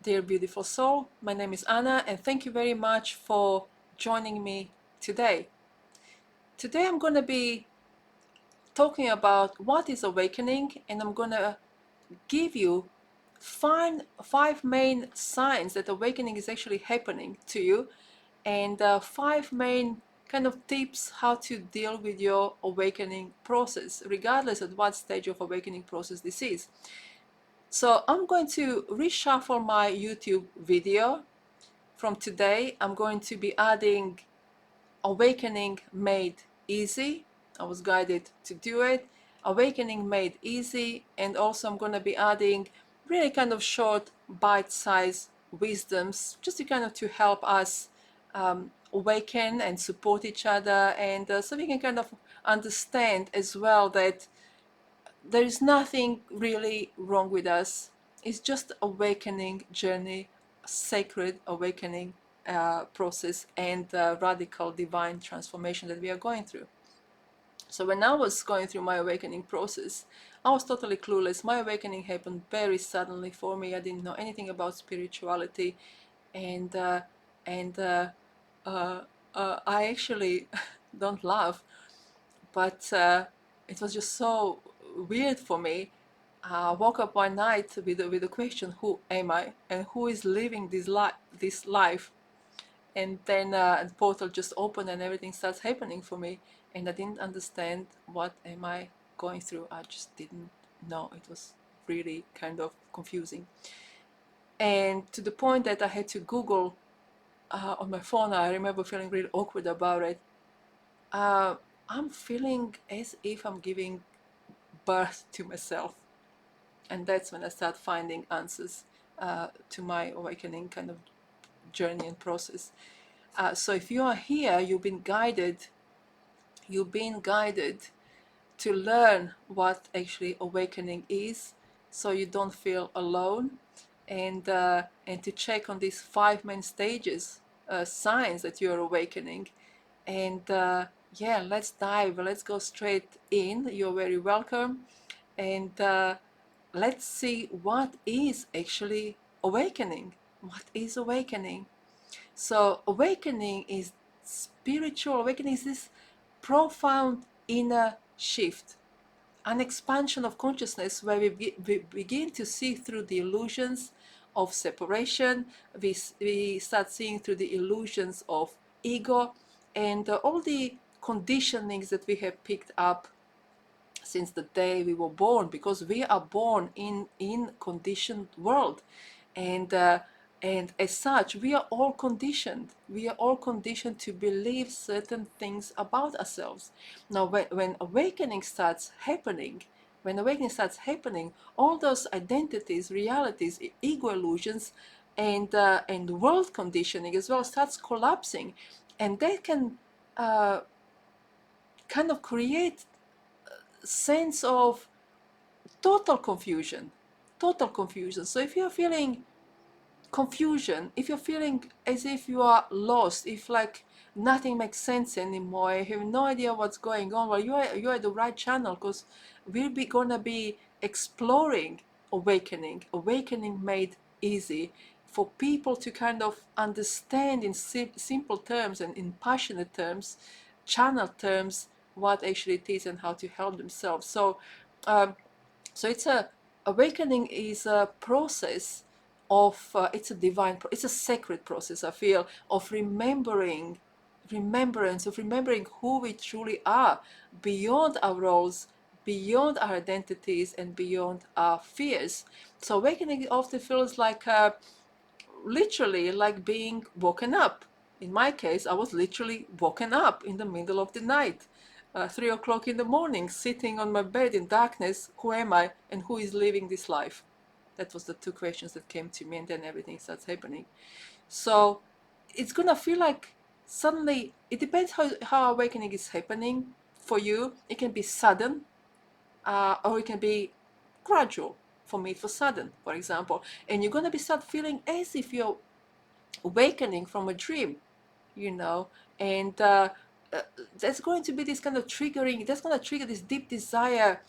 dear beautiful soul. My name is Anna, and thank you very much for joining me today. Today I'm going to be talking about what is awakening, and I'm going to give you five main signs that awakening is actually happening to you, and five main kind of tips how to deal with your awakening process, regardless of what stage of awakening process this is. So I'm going to reshuffle my YouTube video. From today, I'm going to be adding Awakening Made Easy. I was guided to do it. Awakening Made Easy. And also I'm going to be adding really kind of short bite-sized wisdoms, just to kind of to help us awaken and support each other, and so we can kind of understand as well that there is nothing really wrong with us. It's just awakening journey, sacred awakening process, and radical divine transformation that we are going through. So when I was going through my awakening process, I was totally clueless. My awakening happened very suddenly for me. I didn't know anything about spirituality, and uh, and uh, I actually don't laugh, but it was just so weird for me. I woke up one night with the question, who am I, and who is living this life? And then the portal just opened and everything starts happening for me, and I didn't understand what am I going through. I just didn't know. It was really kind of confusing, and to the point that I had to Google on my phone. I remember feeling really awkward about it. uh, I'm feeling as if I'm giving birth to myself. And that's when I start finding answers to my awakening kind of journey and process. So if you are here, you've been guided to learn what actually awakening is, so you don't feel alone, and to check on these five main stages, signs that you're awakening. And yeah, let's dive. Let's go straight in. You're very welcome, and let's see what is actually awakening. What is awakening? So awakening is spiritual. Awakening is this profound inner shift, an expansion of consciousness where we begin to see through the illusions of separation. We start seeing through the illusions of ego, and all the conditionings that we have picked up since the day we were born, because we are born in conditioned world, and and as such we are all conditioned. We are all conditioned to believe certain things about ourselves. Now when awakening starts happening, all those identities, realities, ego illusions, and world conditioning as well starts collapsing, and they can kind of create sense of total confusion. So if you're feeling confusion, if you're feeling as if you are lost, if like nothing makes sense anymore, you have no idea what's going on, well, you're at the right channel, because we'll be gonna be exploring awakening made easy, for people to kind of understand in simple terms and in passionate terms, channel terms, what actually it is and how to help themselves. Um, so awakening is a process of it's a sacred process, I feel, of remembering who we truly are, beyond our roles, beyond our identities, and beyond our fears. So awakening often feels like literally like being woken up. In my case, I was literally woken up in the middle of the night, 3 o'clock in the morning, sitting on my bed in darkness. Who am I, and who is living this life? That was the two questions that came to me, and then everything starts happening. So it's gonna feel like suddenly, it depends how awakening is happening for you. It can be sudden, or it can be gradual. For me, it was sudden, for example, and you're gonna be start feeling as if you're awakening from a dream, you know, and uh, that's going to be this kind of triggering. That's gonna trigger this deep desire.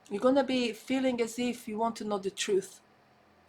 You're gonna be feeling as if you want to know the truth.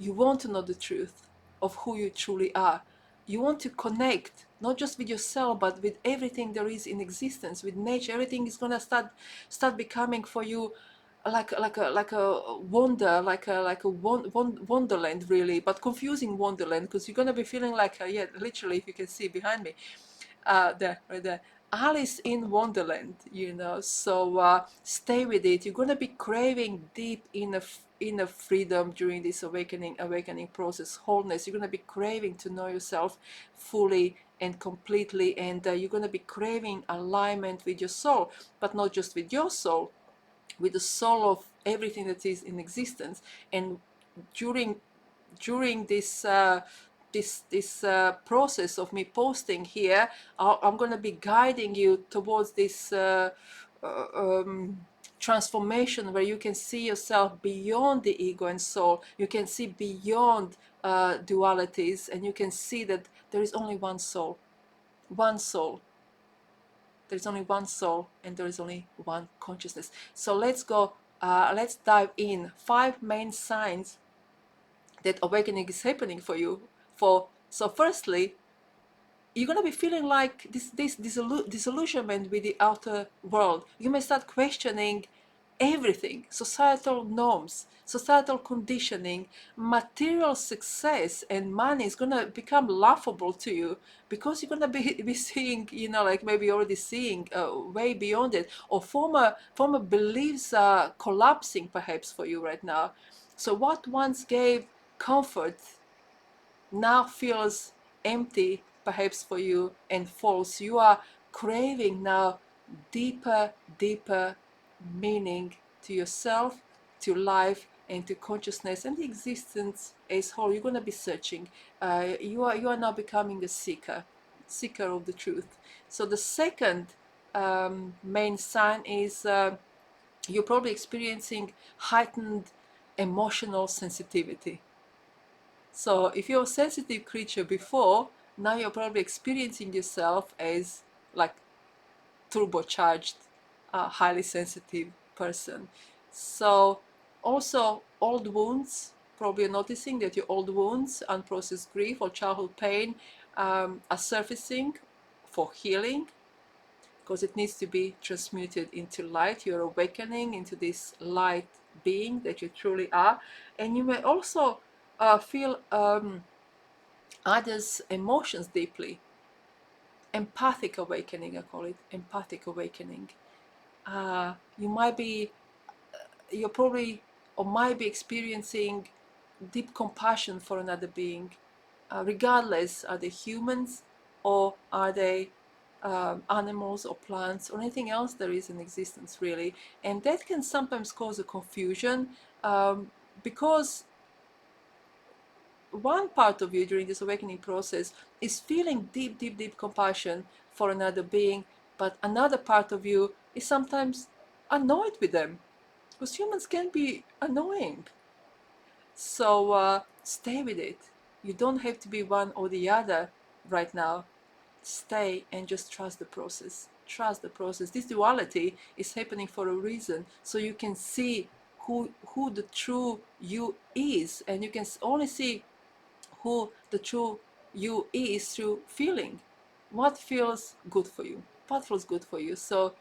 You want to know the truth. of who you truly are. You want to connect not just with yourself, but with everything there is in existence, with nature. Everything is gonna start becoming for you like a wonder, like a wonderland, really, but confusing wonderland, because you're gonna be feeling like yeah, literally, if you can see behind me, there, right there, Alice in Wonderland, you know. So stay with it. You're gonna be craving deep inner freedom during this awakening process, wholeness. You're gonna be craving to know yourself fully and completely, and you're gonna be craving alignment with your soul, but not just with your soul, with the soul of everything that is in existence. And during this process of me posting here, I'm going to be guiding you towards this uh, um, transformation, where you can see yourself beyond the ego and soul. You can see beyond dualities, and you can see that there is only one soul. One soul. There's only one soul, and there is only one consciousness. So let's go. Let's dive in 5 main signs that awakening is happening for you. So firstly, you're going to be feeling like this disillusionment with the outer world. You may start questioning everything: societal norms, societal conditioning. Material success and money is going to become laughable to you, because you're going to be seeing, you know, like maybe already seeing way beyond it, or former beliefs are collapsing perhaps for you right now. So what once gave comfort now feels empty perhaps for you, and false. You are craving now deeper meaning to yourself, to life, and to consciousness and the existence as whole. You're going to be searching. You are now becoming a seeker of the truth. So the second main sign is you're probably experiencing heightened emotional sensitivity. So if you're a sensitive creature before, now you're probably experiencing yourself as like turbocharged, highly sensitive person. So also old wounds, probably you're noticing that your old wounds, unprocessed grief or childhood pain, are surfacing for healing, because it needs to be transmuted into light. You're awakening into this light being that you truly are. And you may also feel others' emotions deeply. Empathic awakening, I call it empathic awakening. You might be, you're probably, or might be experiencing deep compassion for another being, regardless, are they humans or are they animals or plants or anything else there is in existence, really. And that can sometimes cause a confusion, because one part of you during this awakening process is feeling deep compassion for another being, but another part of you is sometimes annoyed with them, because humans can be annoying. So stay with it. You don't have to be one or the other right now. Stay and just trust the process. Trust the process. This duality is happening for a reason, so you can see who the true you is, and you can only see who the true you is through feeling what feels good for you, what feels good for you. So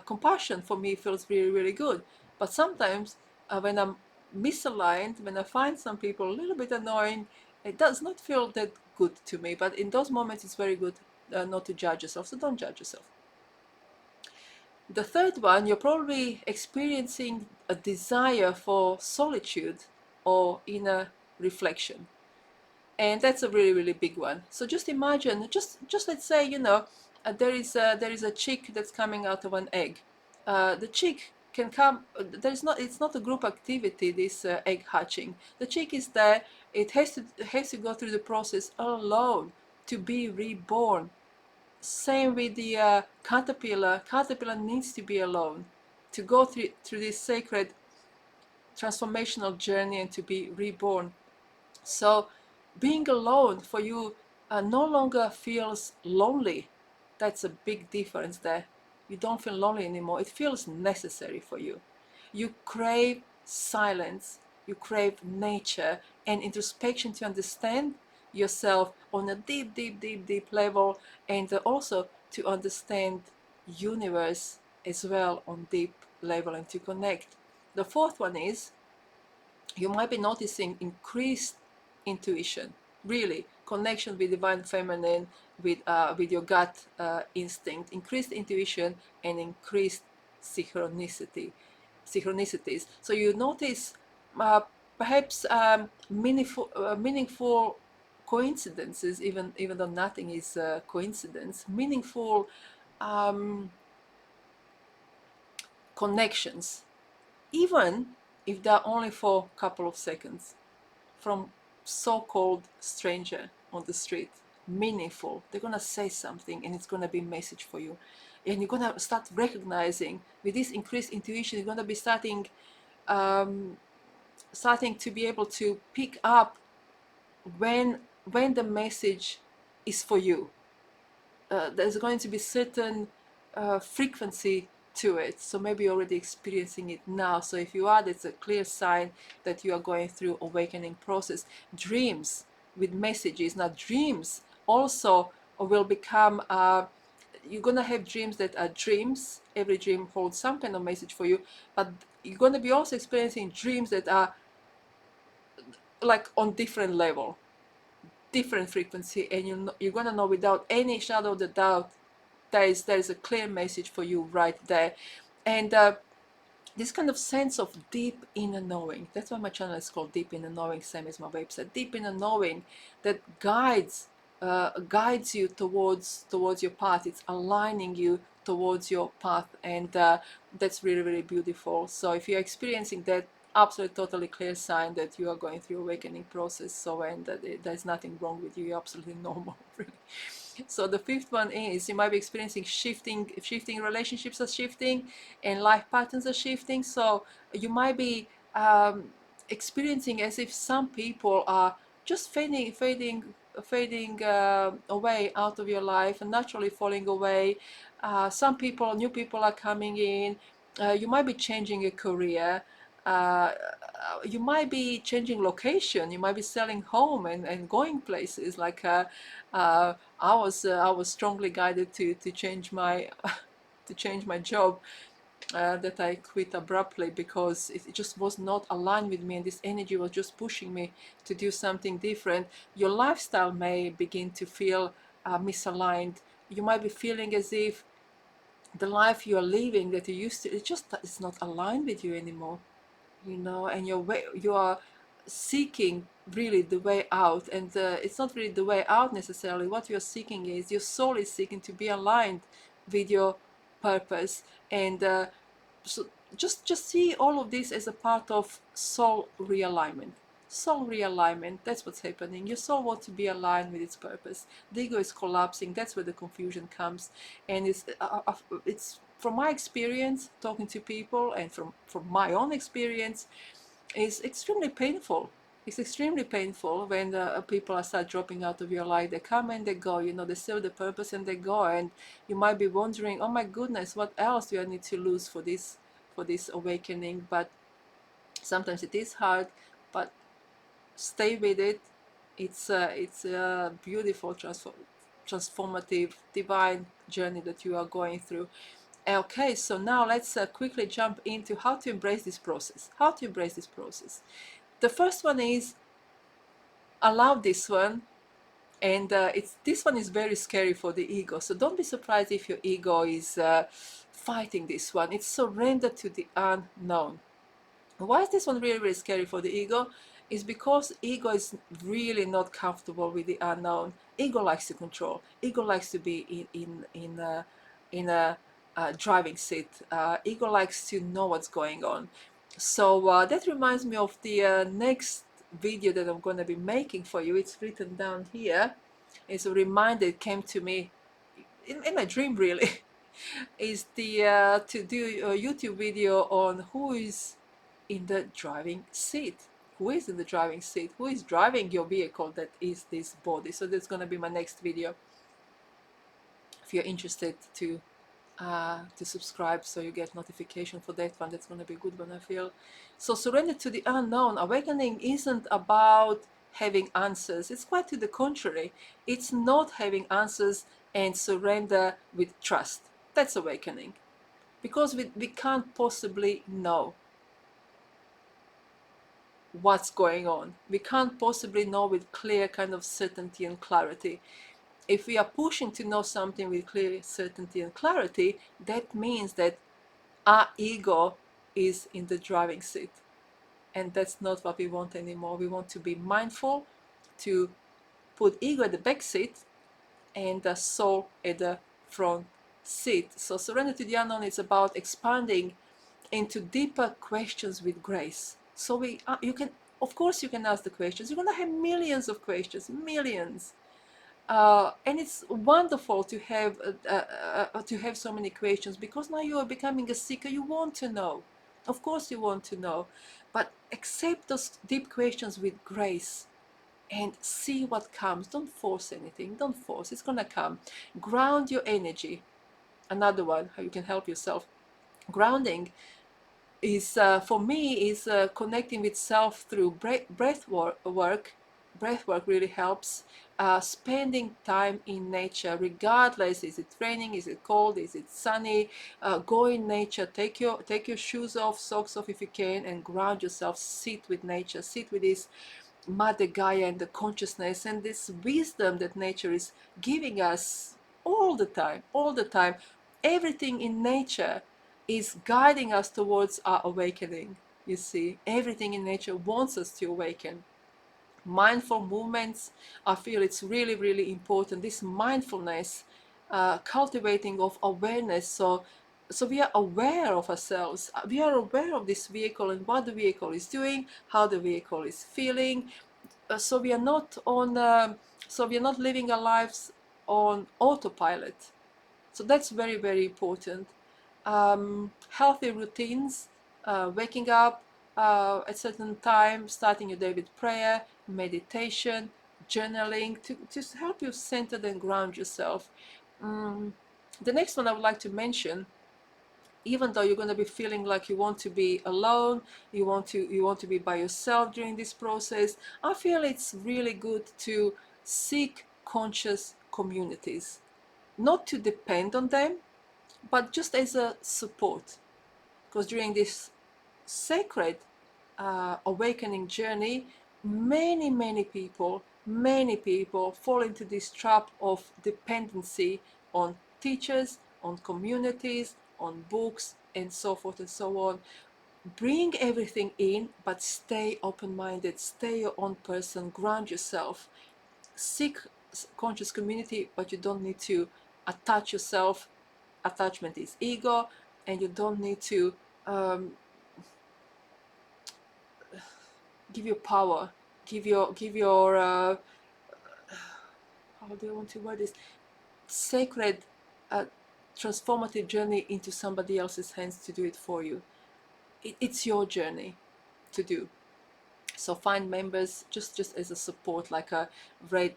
compassion for me feels really good, but sometimes when I'm misaligned, when I find some people a little bit annoying, it does not feel that good to me. But in those moments it's very good not to judge yourself, so don't judge yourself. The third one, you're probably experiencing a desire for solitude or inner reflection, and that's a really big one. So just imagine, just let's say, you know, there is a chick that's coming out of an egg. The chick can come, it's not a group activity, this egg hatching. The chick is there. It has to go through the process alone to be reborn. Same with the caterpillar needs to be alone to go through this sacred transformational journey and to be reborn. So being alone for you no longer feels lonely. That's a big difference there. You don't feel lonely anymore. It feels necessary for you. You crave silence, you crave nature and introspection to understand yourself on a deep, deep, deep, deep level, and also to understand universe as well on deep level and to connect. The fourth one is you might be noticing increased intuition, really connection with divine feminine, with your gut instinct, increased intuition, and increased synchronicities. So you notice uh, perhaps meaningful coincidences, even though nothing is coincidence, meaningful um, connections, even if they're only for a couple of seconds, from so-called stranger on the street. Meaningful. They're gonna say something and it's gonna be a message for you, and you're gonna start recognizing with this increased intuition. You're gonna be um, starting to be able to pick up when the message is for you. There's going to be certain frequency to it. So maybe you're already experiencing it now. So if you are, that's a clear sign that you are going through awakening process. Dreams with messages. Now dreams also will become you're gonna have dreams that are dreams. Every dream holds some kind of message for you, but you're gonna be also experiencing dreams that are like on different level, different frequency, and you're gonna know without any shadow of the doubt there is a clear message for you right there. And this kind of sense of deep inner knowing, that's why my channel is called Deep Inner Knowing, same as my website. Deep inner knowing that guides you towards your path. It's aligning you towards your path, and that's really, really beautiful. So if you're experiencing that, absolutely totally clear sign that you are going through awakening process. So, and there's nothing wrong with you, you're absolutely normal, really. So the fifth one is you might be experiencing shifting relationships are shifting, and life patterns are shifting. So you might be experiencing as if some people are just fading away out of your life and naturally falling away. Some people, new people are coming in. You might be changing your career. Uh, you might be changing location. You might be selling home and going places. Like I was strongly guided to change my to change my job, that I quit abruptly because it just was not aligned with me, and this energy was just pushing me to do something different. Your lifestyle may begin to feel misaligned. You might be feeling as if the life you are living that you used to, it's not aligned with you anymore, and you are seeking really the way out, and it's not really the way out necessarily. What you're seeking is your soul is seeking to be aligned with your purpose, and so just see all of this as a part of soul realignment. Soul realignment, that's what's happening. Your soul wants to be aligned with its purpose. The ego is collapsing. That's where the confusion comes. And it's from my experience talking to people, and from my own experience, is extremely painful. It's extremely painful when people start dropping out of your life. They come and they go, they serve the purpose and they go. And you might be wondering, oh my goodness, what else do I need to lose for this awakening? But sometimes it is hard, but stay with it. It's a beautiful, transformative, divine journey that you are going through. Okay, so now let's quickly jump into how to embrace this process. How to embrace this process. The first one is allow this one, and this one is very scary for the ego. So don't be surprised if your ego is fighting this one. It's surrender to the unknown. Why is this one really, really scary for the ego? Is because ego is really not comfortable with the unknown. Ego likes to control. Ego likes to be in a driving seat. Ego likes to know what's going on. So that reminds me of the next video that I'm going to be making for you. It's written down here. It's a reminder. It came to me in my dream, really. Is the to do a YouTube video on who is in the driving seat. Who is in the driving seat? Who is driving your vehicle that is this body? So that's going to be my next video. If you're interested to subscribe so you get notification for that one, that's going to be a good one, I feel. So surrender to the unknown. Awakening isn't about having answers. It's quite to the contrary. It's not having answers and surrender with trust. That's awakening. Because we can't possibly know what's going on. We can't possibly know with clear kind of certainty and clarity. If we are pushing to know something with clear certainty and clarity, that means that our ego is in the driving seat. And that's not what we want anymore. We want to be mindful, to put ego at the back seat and the soul at the front seat. So surrender to the unknown is about expanding into deeper questions with grace. So you can, of course, you can ask the questions. You're gonna have millions of questions, millions, and it's wonderful to have so many questions, because now you are becoming a seeker. You want to know, of course, you want to know, but accept those deep questions with grace and see what comes. Don't force anything. Don't force. It's gonna come. Ground your energy. Another one, how you can help yourself. Grounding is for me is connecting with self through breath work. Breath work really helps. Spending time in nature, regardless, is it raining, is it cold, is it sunny, go in nature. Take your shoes off, socks off if you can, and ground yourself. Sit with nature, sit with this Mother Gaia and the consciousness and this wisdom that nature is giving us all the time, all the time. Everything in nature is guiding us towards our awakening. You see, everything in nature wants us to awaken. Mindful movements, I feel it's really, really important. This mindfulness, cultivating of awareness. So we are aware of ourselves. We are aware of this vehicle and what the vehicle is doing, how the vehicle is feeling. So we are not on. So we are not living our lives on autopilot. So that's very, very important. Healthy routines, waking up at certain time, starting your day with prayer, meditation, journaling, to just help you center and ground yourself. The next one I would like to mention, even though you're going to be feeling like you want to be alone, you want to be by yourself during this process, I feel it's really good to seek conscious communities, not to depend on them, but just as a support. Because during this sacred awakening journey, many people fall into this trap of dependency on teachers, on communities, on books, and so forth and so on. Bring everything in, but stay open-minded, stay your own person, ground yourself. Seek conscious community, but you don't need to attach yourself. Attachment is ego, and you don't need to give your power, give your how do I want to word this, sacred transformative journey into somebody else's hands to do it for you. It's your journey to do. So find members just as a support, like a red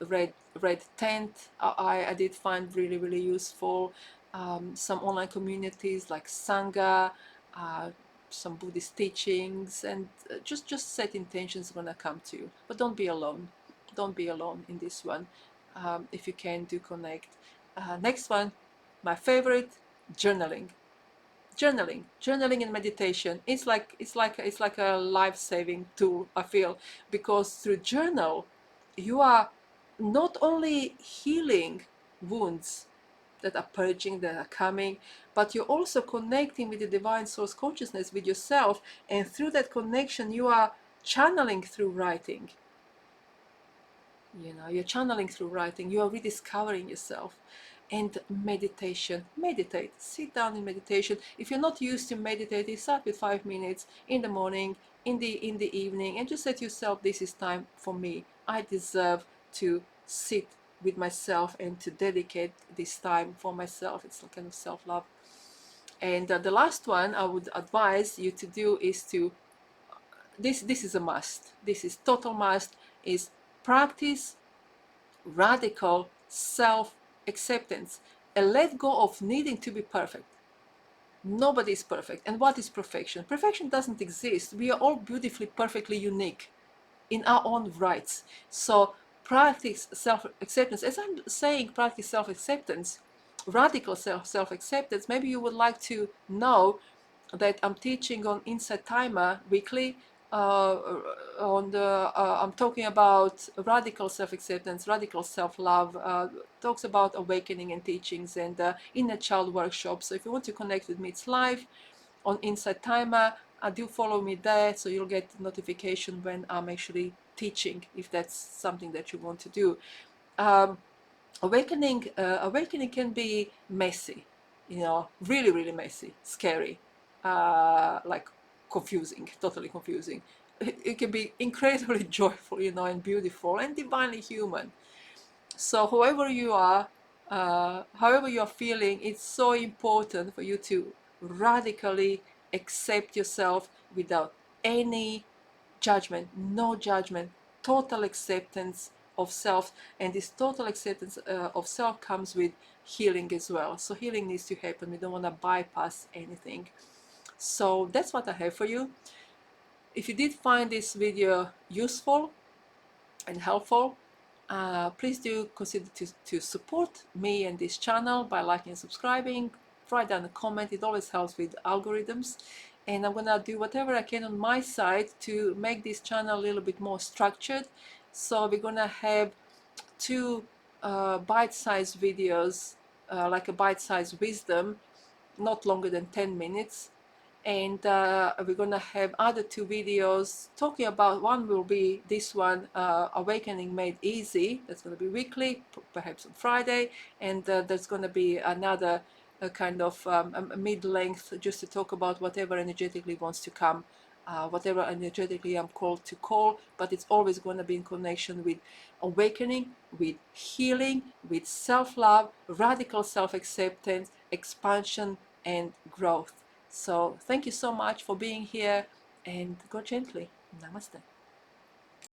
tent. I did find really, really useful. Some online communities like Sangha, some Buddhist teachings, and just set intentions when I come to you. But don't be alone. Don't be alone in this one. If you can, do connect. Next one, my favorite, journaling. Journaling and meditation, it's like a life-saving tool, I feel, because through journal you are not only healing wounds that are purging, that are coming, but you're also connecting with the divine source consciousness, with yourself, and through that connection you are channeling through writing. You're channeling through writing, you are rediscovering yourself. And meditate, sit down in meditation. If you're not used to meditating, start with 5 minutes in the morning, in the evening, and just set yourself, this is time for me. I deserve to sit with myself and to dedicate this time for myself. It's a kind of self-love. And the last one I would advise you to do is to, this is a must, this is total must, is practice radical self-acceptance and let go of needing to be perfect. Nobody is perfect. And what is perfection? Perfection doesn't exist. We are all beautifully, perfectly unique. in our own rights. So practice self-acceptance. As I'm saying, practice self-acceptance, radical self-acceptance. Maybe you would like to know that I'm teaching on Inside Timer weekly. I'm talking about radical self-acceptance, radical self-love, talks about awakening and teachings, and inner child workshops. So if you want to connect with me, it's live on Inside Timer. Do follow me there, so you'll get notification when I'm actually teaching, if that's something that you want to do. Awakening can be messy, really, really messy, scary, like confusing, totally confusing. It can be incredibly joyful, and beautiful and divinely human. So however you are feeling, it's so important for you to radically accept yourself without any judgment, no judgment, total acceptance of self. And this total acceptance of self comes with healing as well. So healing needs to happen. We don't want to bypass anything. So that's what I have for you. If you did find this video useful and helpful, please do consider to support me and this channel by liking and subscribing. Write down a comment. It always helps with algorithms. And I'm gonna do whatever I can on my side to make this channel a little bit more structured. So we're gonna have two bite-sized videos, like a bite-sized wisdom, not longer than 10 minutes. And we're gonna have other two videos talking about, one will be this one, Awakening Made Easy. That's gonna be weekly, perhaps on Friday. And there's gonna be another kind of a mid-length, just to talk about whatever energetically wants to come, whatever energetically I'm called to call. But it's always going to be in connection with awakening, with healing, with self-love, radical self-acceptance, expansion, and growth. So thank you so much for being here, and go gently. Namaste.